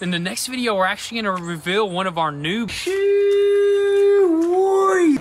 In the next video, we're actually gonna reveal one of our new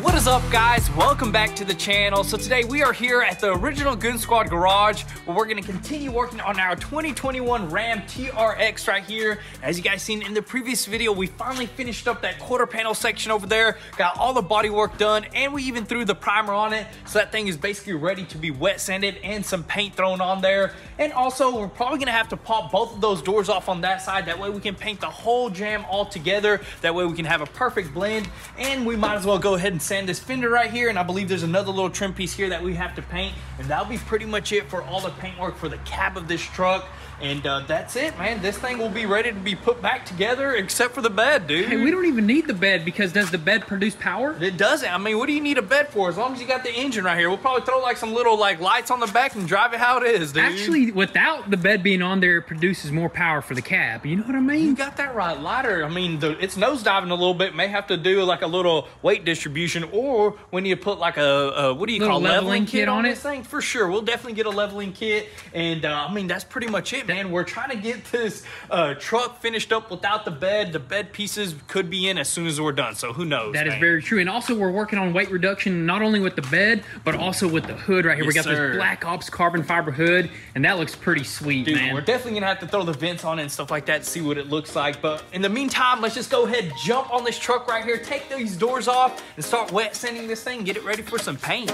What is up, guys? Welcome back to the channel. So today we are here at the original Goon Squad garage where we're going to continue working on our 2021 Ram TRX right here. As you guys seen in the previous video, we finally finished up that quarter panel section over there, got all the body work done, and we even threw the primer on it. So that thing is basically ready to be wet sanded and some paint thrown on there. And also we're probably going to have to pop both of those doors off on that side. That way we can paint the whole jam all together. That way we can have a perfect blend, and we might as well go ahead and sand this fender right here, and I believe there's another little trim piece here that we have to paint, and that'll be pretty much it for all the paint work for the cab of this truck. And that's it, man. This thing will be ready to be put back together except for the bed, dude. Hey, we don't even need the bed because does the bed produce power? It doesn't. I mean, what do you need a bed for? As long as you got the engine right here. We'll probably throw like some little like lights on the back and drive it how it is, dude. Actually, without the bed being on there, it produces more power for the cab. You know what I mean? You got that right. Lighter. I mean, it's nosediving a little bit. May have to do like a little weight distribution, or we need to put like a what do you call leveling kit on this thing? For sure. We'll definitely get a leveling kit. And I mean, that's pretty much it, man. We're trying to get this truck finished up without the bed. The bed pieces could be in as soon as we're done, so who knows? That is very true. And also we're working on weight reduction, not only with the bed but also with the hood right here. We got this Black Ops carbon fiber hood, and that looks pretty sweet, dude, man. We're definitely gonna have to throw the vents on it and stuff like that to see what it looks like. But in the meantime, let's just go ahead, jump on this truck right here, take these doors off, and start wet sanding this thing, get it ready for some paint.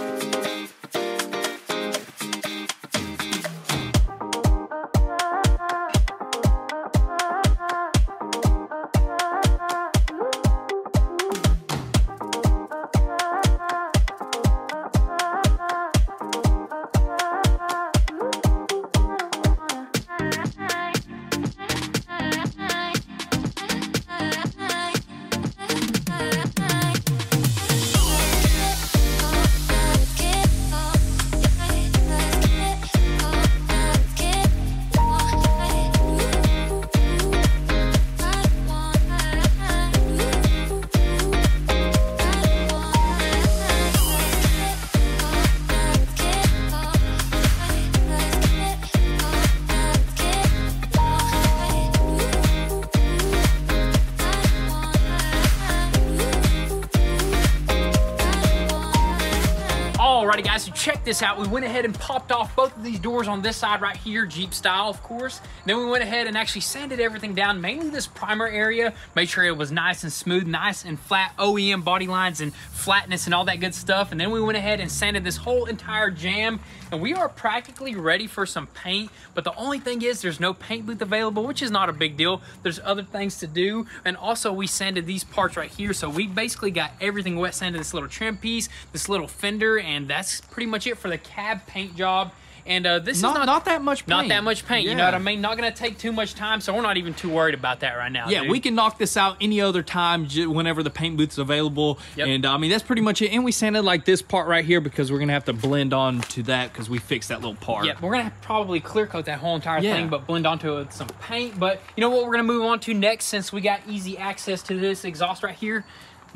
Alrighty guys, so check this out. We went ahead and popped off both of these doors on this side right here, Jeep style of course. Then we went ahead and actually sanded everything down, mainly this primer area. Made sure it was nice and smooth, nice and flat, OEM body lines and flatness and all that good stuff. And then we went ahead and sanded this whole entire jam, and we are practically ready for some paint. But the only thing is there's no paint booth available, which is not a big deal. There's other things to do. And also we sanded these parts right here, so we basically got everything wet sanded, this little trim piece, this little fender, and that's pretty much it for the cab paint job. And this is not that much paint. Not that much paint, yeah. You know what I mean? Not going to take too much time, so we're not even too worried about that right now. Yeah, dude. We can knock this out any other time whenever the paint booth's available. Yep. And I mean, that's pretty much it. And we sanded like this part right here because we're going to have to blend on to that because we fixed that little part. Yeah, we're going to probably clear coat that whole entire thing, but blend onto it with some paint. But you know what we're going to move on to next, since we got easy access to this exhaust right here?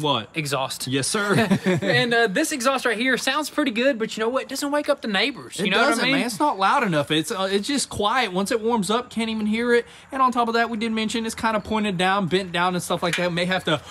What? Exhaust. Yes, sir. And this exhaust right here sounds pretty good, but you know what? It doesn't wake up the neighbors. You know what I mean? Man. It's not loud enough. It's just quiet. Once it warms up, can't even hear it. And on top of that, we did mention it's kind of pointed down, bent down and stuff like that. May have to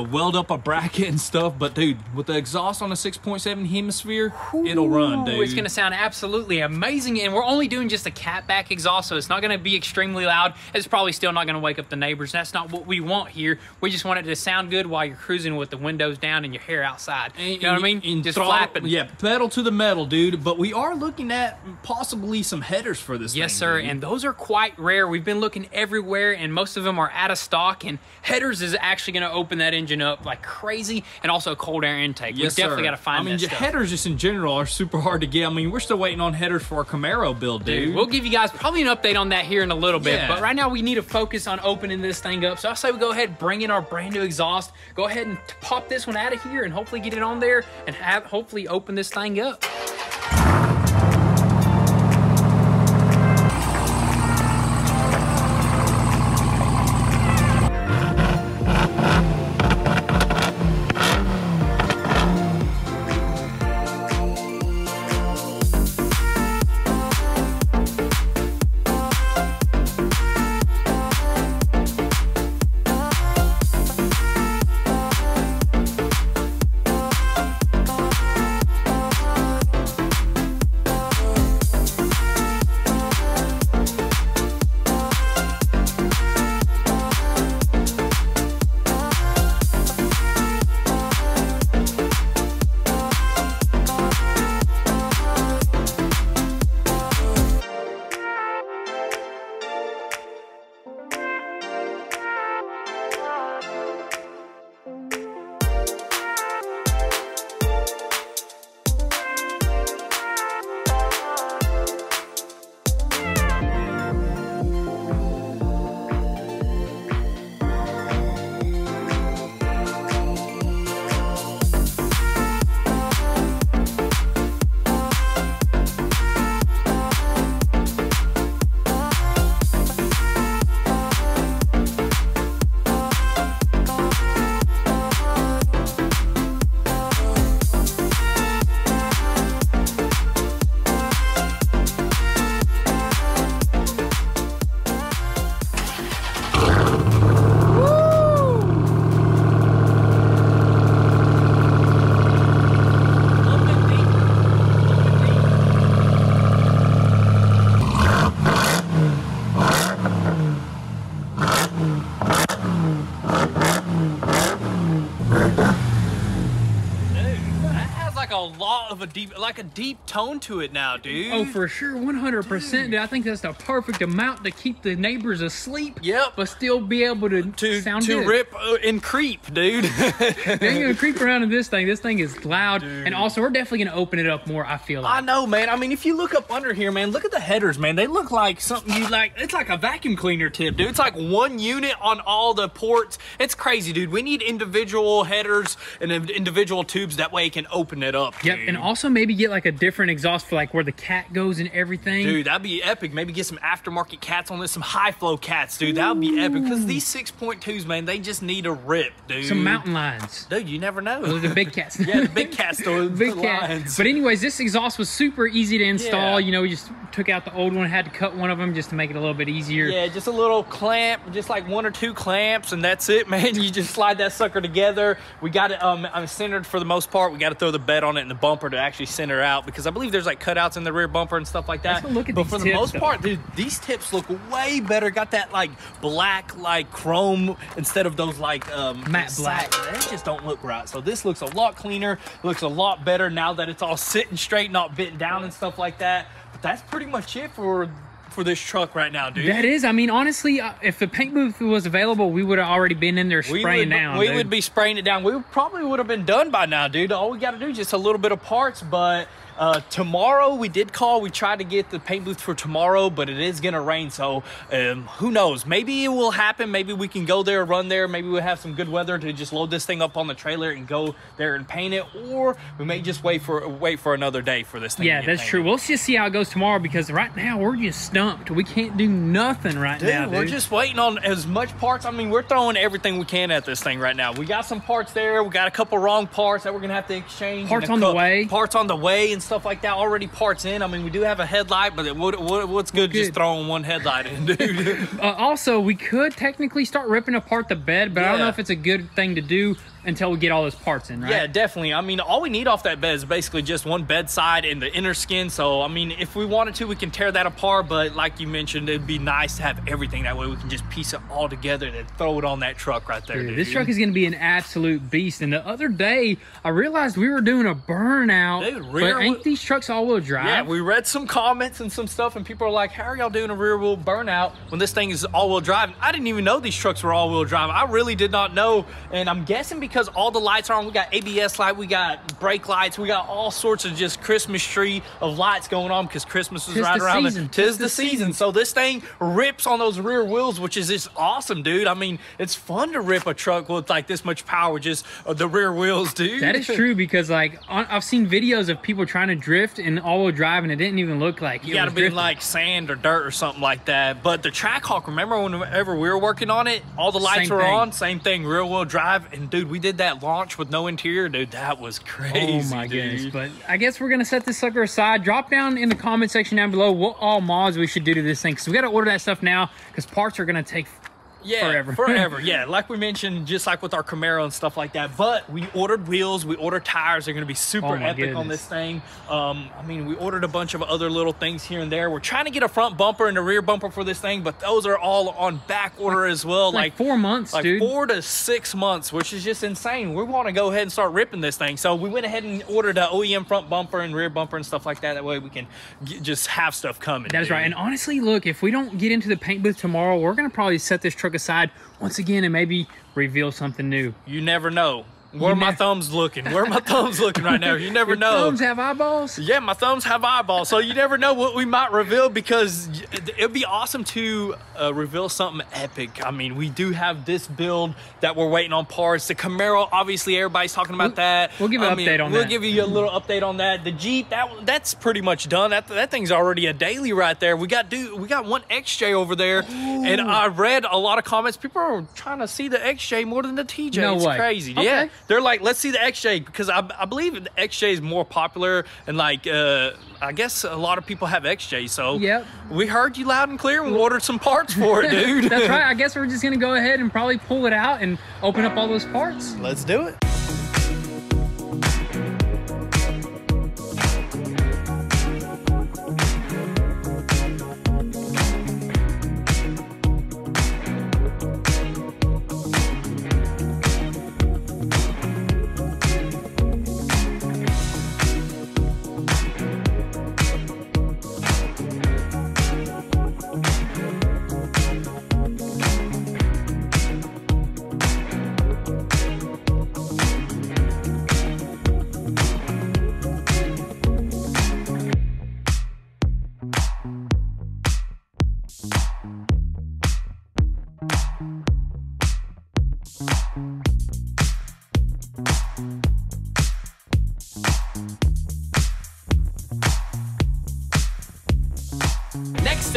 weld up a bracket and stuff. But, dude, with the exhaust on a 6.7 hemisphere, it'll run, dude. It's going to sound absolutely amazing. And we're only doing just a catback exhaust, so it's not going to be extremely loud. It's probably still not going to wake up the neighbors. That's not what we want here. We just want it to sound good while you're cruising with the windows down and your hair outside. You know what I mean? And just flapping. Yeah, pedal to the metal, dude. But we are looking at possibly some headers for this thing. Yes, sir. Dude. And those are quite rare. We've been looking everywhere, and most of them are out of stock. And headers is actually going to open that engine up like crazy, and also cold air intake. Yes, We've definitely got to find that stuff. Headers just in general are super hard to get. I mean, we're still waiting on headers for our Camaro build, dude. We'll give you guys probably an update on that here in a little bit. But right now, we need to focus on opening this thing up. So I say we go ahead and bring in our brand new exhaust. Go ahead and pop this one out of here and hopefully get it on there and hopefully open this thing up. like a deep tone to it now, dude. Oh, for sure, 100%. Dude, I think that's the perfect amount to keep the neighbors asleep. Yep. But still be able to sound good. Rip and creep, dude. They're gonna creep around in this thing. This thing is loud, dude. And also we're definitely gonna open it up more. I feel like. I know, man. I mean, if you look up under here, man, look at the headers, man. They look like something you like. It's like a vacuum cleaner tip, dude. It's like one unit on all the ports. It's crazy, dude. We need individual headers and individual tubes. That way it can open it up. Yep, dude. and also maybe get like a different exhaust for like where the cat goes and everything. Dude, that'd be epic. Maybe get some aftermarket cats on this, some high flow cats, dude. That would be epic because these 6.2s, man, they just need a rip, dude. Some mountain lions. Dude, you never know. Those are the big cats. Yeah, the big cats, though. Big cats. But anyways, this exhaust was super easy to install. Yeah. You know, we just took out the old one, had to cut one of them just to make it a little bit easier. Yeah, just a little clamp, just like 1 or 2 clamps, and that's it, man. You just slide that sucker together. We got it centered for the most part. We got to throw the bed on it and the bumper to actually center out because I believe there's like cutouts in the rear bumper and stuff like that. Let's go look at but these for the tips, most though. part, dude, these tips look way better. Got that like black, like chrome instead of those like matte black. They just don't look right. So this looks a lot cleaner, looks a lot better now that it's all sitting straight, not bent down and stuff like that. But that's pretty much it for this truck right now, dude. That is, I mean, honestly, if the paint booth was available, we would have already been in there spraying down. We would be spraying it down. We probably would have been done by now, dude. All we got to do is just a little bit of parts, but tomorrow we did call. We tried to get the paint booth for tomorrow, but it is gonna rain, so who knows? Maybe it will happen. Maybe we can go there, run there. Maybe we'll have some good weather to just load this thing up on the trailer and go there and paint it, or we may just wait for another day for this thing. Yeah, that's true. We'll just see how it goes tomorrow because right now we're just stumped. We can't do nothing right now, dude. We're just waiting on as much parts. I mean, we're throwing everything we can at this thing right now. We got some parts there. We got a couple wrong parts that we're gonna have to exchange. Parts on the way. Parts on the way and stuff like that. Already parts in. I mean, we do have a headlight, but what's good just throwing one headlight in, dude? Also, we could technically start ripping apart the bed, but I don't know if it's a good thing to do until we get all those parts in, right? Yeah, definitely. I mean, all we need off that bed is basically just one bed side and the inner skin. So, I mean, if we wanted to, we can tear that apart. But like you mentioned, it'd be nice to have everything. That way we can just piece it all together and throw it on that truck right there, dude. This truck is going to be an absolute beast. And the other day, I realized we were doing a burnout. Dude, but ain't these trucks all-wheel drive? Yeah, we read some comments and some stuff, and people are like, how are y'all doing a rear-wheel burnout when this thing is all-wheel drive? I didn't even know these trucks were all-wheel drive. I really did not know. And I'm guessing because all the lights are on. We got ABS light, we got brake lights, we got all sorts of just Christmas tree of lights going on because Christmas is right around it. Tis the season. So this thing rips on those rear wheels, which is just awesome, dude. I mean, it's fun to rip a truck with like this much power, just the rear wheels, dude. That is true because like I've seen videos of people trying to drift in all-wheel drive and it didn't even look like it. You gotta be in like sand or dirt or something like that. But the Trackhawk, remember whenever we were working on it, all the lights were on, same thing, rear wheel drive. And dude, we did that launch with no interior, dude. That was crazy. Oh my goodness. But I guess we're gonna set this sucker aside. Drop down in the comment section down below what all mods we should do to this thing, because we got to order that stuff now because parts are gonna take forever. Yeah, like we mentioned, just like with our Camaro and stuff like that. But we ordered wheels, we ordered tires. They're going to be super epic on this thing. I mean, we ordered a bunch of other little things here and there. We're trying to get a front bumper and a rear bumper for this thing, but those are all on back order as well. Like 4 months, like dude. 4 to 6 months, which is just insane. We want to go ahead and start ripping this thing. So we went ahead and ordered an OEM front bumper and rear bumper and stuff like that. That way we can just have stuff coming. That's right. And honestly, look, if we don't get into the paint booth tomorrow, we're going to probably set this truck aside once again and maybe reveal something new. You never know. Where my thumbs looking? Where my thumbs looking right now? You never know. Your thumbs have eyeballs? Yeah, my thumbs have eyeballs. So you never know what we might reveal, because it'd be awesome to reveal something epic. I mean, we do have this build that we're waiting on parts. The Camaro, obviously, everybody's talking about that. We'll give you an update on that. We'll give you a little update on that. The Jeep, that's pretty much done. That thing's already a daily right there. We got one XJ over there. Ooh. And I read a lot of comments. People are trying to see the XJ more than the TJ. No it's way. Crazy. Okay. Yeah. They're like, let's see the XJ, because I believe the XJ is more popular, and like I guess a lot of people have XJ. So we heard you loud and clear and we ordered some parts for it, dude. That's right. I guess we're just gonna go ahead and probably pull it out and open up all those parts. Let's do it.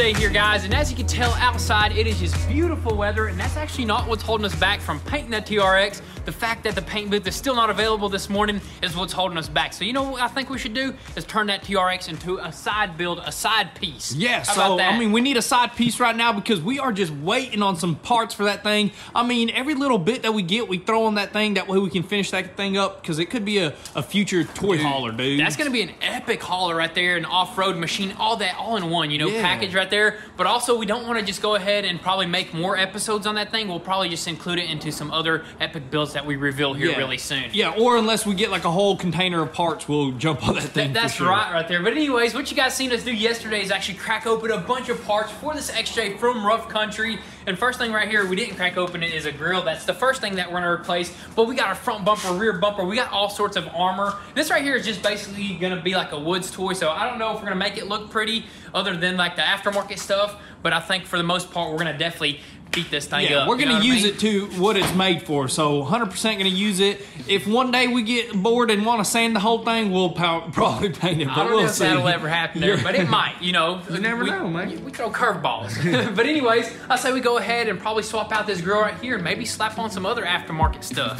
day here, guys, and as you can tell outside, it is just beautiful weather, and that's actually not what's holding us back from painting that TRX. The fact that the paint booth is still not available this morning is what's holding us back. So you know what I think we should do is turn that TRX into a side build, a side piece. Yeah, so I mean, we need a side piece right now because we are just waiting on some parts for that thing. I mean, every little bit that we get, we throw on that thing. That way we can finish that thing up because it could be a future toy hauler, dude. That's gonna be an epic hauler right there, an off-road machine, all that, all in one, you know, package right there. But also, we don't want to just go ahead and probably make more episodes on that thing. We'll probably just include it into some other epic builds that we reveal here really soon. Yeah, or unless we get like a whole container of parts, we'll jump on that thing. That's for sure. right there. But anyways, what you guys seen us do yesterday is actually crack open a bunch of parts for this XJ from Rough Country. And first thing right here, we didn't crack open it, is a grill. That's the first thing that we're gonna replace. But we got a front bumper, rear bumper. We got all sorts of armor. This right here is just basically gonna be like a woods toy. So I don't know if we're gonna make it look pretty other than like the aftermarket stuff. But I think for the most part, we're gonna definitely beat this thing up. We're gonna use it to what it's made for. So 100% gonna use it. If one day we get bored and want to sand the whole thing, we'll probably paint it. But I don't know if that'll ever happen there, but it might. You know, you never know, man. We throw curveballs. But anyways, I say we go ahead and probably swap out this grill right here and maybe slap on some other aftermarket stuff.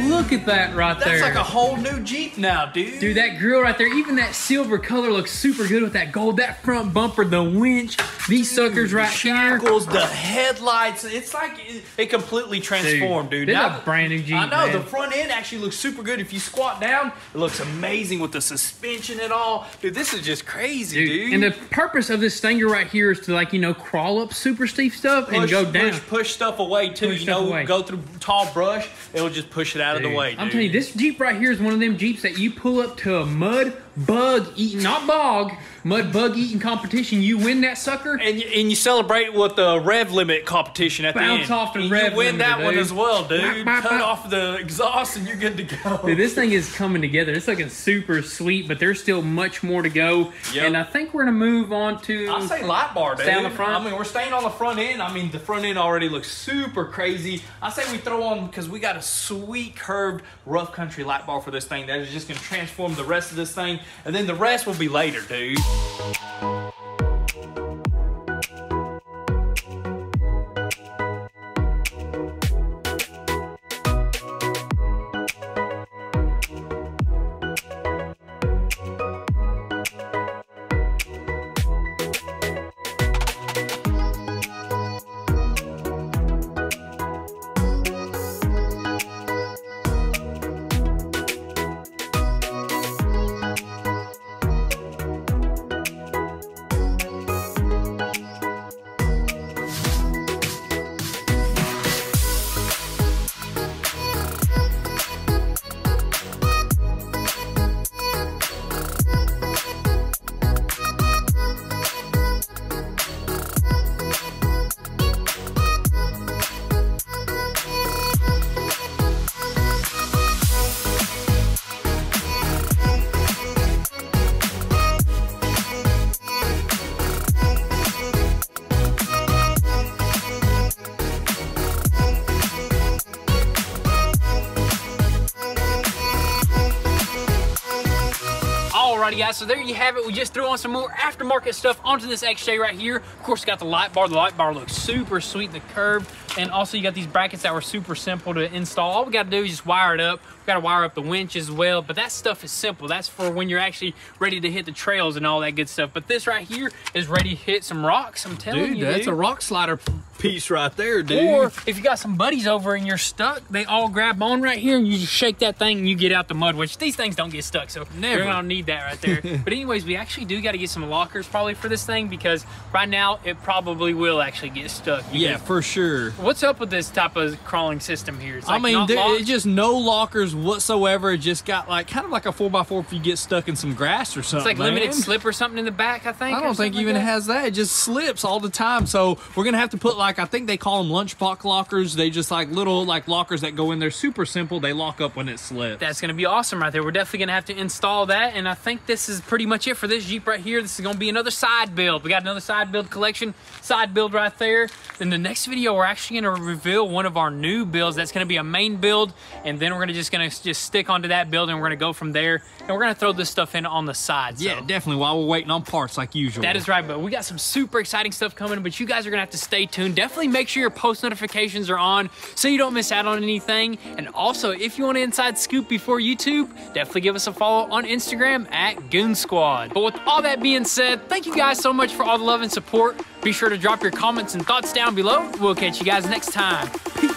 Look at that right there. That's like a whole new Jeep now, dude. Dude, that grill right there, even that silver color looks super good with that gold. That front bumper, the winch, these suckers right here. The headlights, it's like it completely transformed, dude. This is a brand new Jeep, I know, man. the front end actually looks super good. If you squat down, it looks amazing with the suspension and all. Dude, this is just crazy, dude. And the purpose of this stinger right here is to, like, you know, crawl up super steep stuff and go down. Push stuff away, too. You know, go through tall brush, it'll just push it out of the way, dude. I'm telling you, this Jeep right here is one of them Jeeps that you pull up to a mud bug eating, not bog, mud bug eating competition. You win that sucker, and you celebrate with the rev limit competition at the end. Bounce off the rev limit, you win that one as well, dude. Bop, bop, Cut bop. off the exhaust and you're good to go. Dude, this thing is coming together. It's looking super sweet, but there's still much more to go. Yep. And I think we're gonna move on to. I say light bar, dude. Stay on the front. I mean, we're staying on the front end. I mean, the front end already looks super crazy. I say we throw on, because we got a sweet curved Rough Country light bar for this thing that is just gonna transform the rest of this thing, and then the rest will be later, dude. Alrighty guys, so there you have it. We just threw on some more aftermarket stuff onto this XJ right here. Of course, got the light bar. The light bar looks super sweet, the curve. And also you got these brackets that were super simple to install. All we gotta do is just wire it up. We gotta wire up the winch as well, but that stuff is simple. That's for when you're actually ready to hit the trails and all that good stuff. But this right here is ready to hit some rocks, I'm telling you, dude. That's a rock slider piece right there, dude. Or if you got some buddies over and you're stuck, they all grab on right here and you just shake that thing and you get out the mud, which these things don't get stuck, so Never. you're gonna need that right there. But anyways, we actually do got to get some lockers probably for this thing, because right now it probably will actually get stuck. Yeah, for sure. What's up with this type of crawling system here? It's like I mean, not locked. it's just no lockers whatsoever. It just got like kind of like a 4x4 if you get stuck in some grass or something. It's like limited slip or something in the back, I think. I don't think even it has that. It just slips all the time. So we're gonna have to put like, I think they call them lunchbox lockers. They just like little like lockers that go in there, super simple. They lock up when it slips. That's gonna be awesome right there. We're definitely gonna have to install that, and I think this is pretty much it for this Jeep right here. This is gonna be another side build. We got another side build collection, side build right there. In the next video, we're actually gonna reveal one of our new builds. That's gonna be a main build, and then we're gonna just stick onto that build, and we're gonna go from there, and we're gonna throw this stuff in on the side. Yeah, so. definitely, while we're waiting on parts like usual. That is right, but we got some super exciting stuff coming, but you guys are gonna have to stay tuned. Definitely make sure your post notifications are on so you don't miss out on anything. And also, if you want an inside scoop before YouTube, definitely give us a follow on Instagram at goonzquad. But with all that being said, thank you guys so much for all the love and support. Be sure to drop your comments and thoughts down below. We'll catch you guys next time. Peace.